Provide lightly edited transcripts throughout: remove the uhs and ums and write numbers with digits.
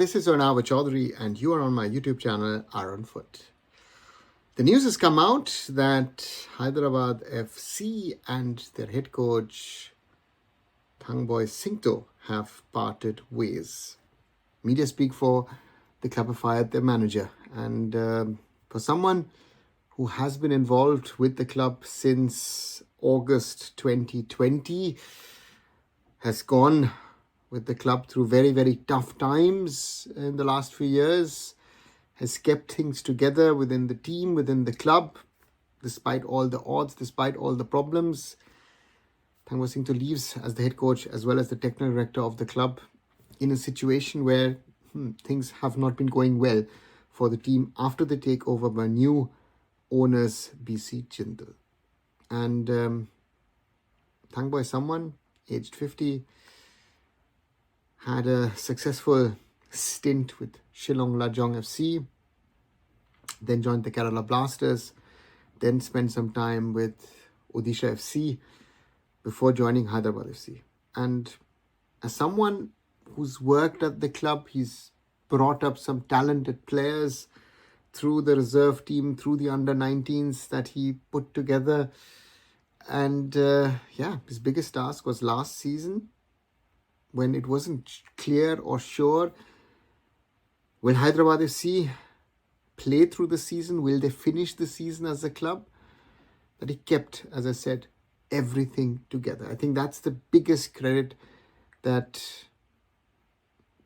this is Arunava Chaudhuri and you are on my YouTube channel, Arunfoot. The news has come out that Hyderabad FC and their head coach, Thangboi Singto, have parted ways. Media speak for the club have fired their manager. And for someone who has been involved with the club since August 2020, has gone with the club through very, very tough times in the last few years, has kept things together within the team, within the club, despite all the odds, despite all the problems. Thangboi Singto leaves as the head coach as well as the technical director of the club in a situation where things have not been going well for the team after the takeover by new owners BC Jindal. And Thangboi is someone aged 50, had a successful stint with Shillong Lajong FC, then joined the Kerala Blasters, then spent some time with Odisha FC before joining Hyderabad FC. And as someone who's worked at the club, he's brought up some talented players through the reserve team, through the under-19s that he put together. And his biggest task was last season, when it wasn't clear or sure, will Hyderabad FC play through the season? Will they finish the season as a club? That he kept, as I said, everything together. I think that's the biggest credit that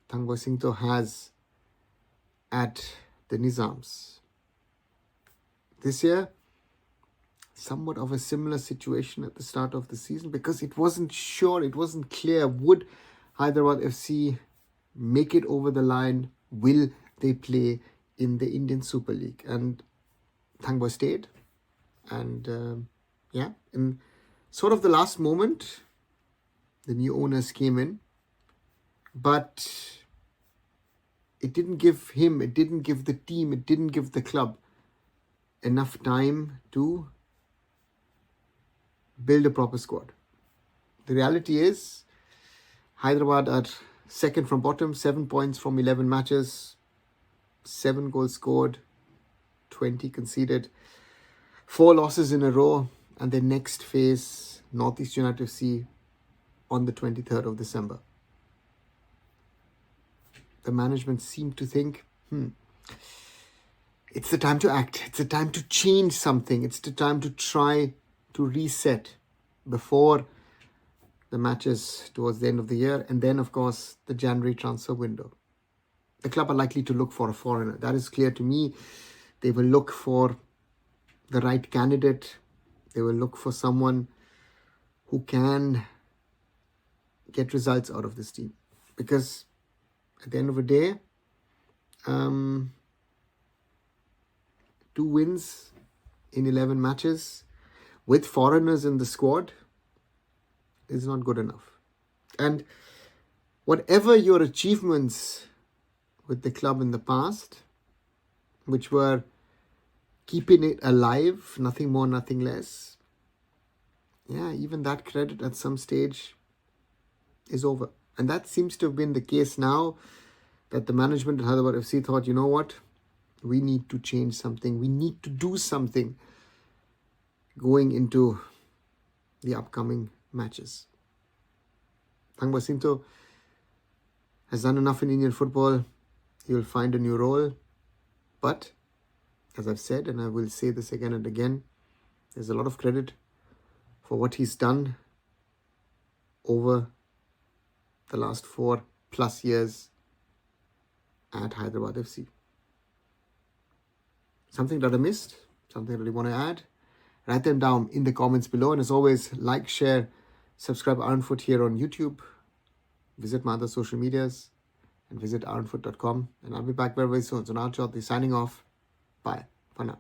Thangboi Singto has at the Nizams. This year, somewhat of a similar situation at the start of the season, because it wasn't sure, it wasn't clear, would Hyderabad FC make it over the line? Will they play in the Indian Super League? And Thangboi stayed. And in sort of the last moment, the new owners came in. But it didn't give him, it didn't give the team, it didn't give the club enough time to build a proper squad. The reality is, Hyderabad are second from bottom, 7 points from 11 matches, 7 goals scored, 20 conceded, 4 losses in a row, and they next face Northeast United FC on the 23rd of December. The management seemed to think, it's the time to act, it's the time to change something, it's the time to try to reset before the matches towards the end of the year, and then of course the January transfer window. The club are likely to look for a foreigner. That is clear to me. They will look for the right candidate. They will look for someone who can get results out of this team. Because at the end of the day, 2 wins in 11 matches with foreigners in the squad is not good enough. And whatever your achievements with the club in the past, which were keeping it alive, nothing more, nothing less, even that credit at some stage is over. And that seems to have been the case now, that the management at Hyderabad FC thought, you know what, we need to change something. We need to do something going into the upcoming matches. Thangboi Singto has done enough in Indian football. He will find a new role. But, as I've said, and I will say this again and again, there's a lot of credit for what he's done over the last 4+ years at Hyderabad FC. Something that I missed, something that you want to add, write them down in the comments below. And as always, like, share, subscribe Arunfoot here on YouTube. Visit my other social medias and visit arunfoot.com. And I'll be back very, very soon. So now, Chaudhuri signing off. Bye for now.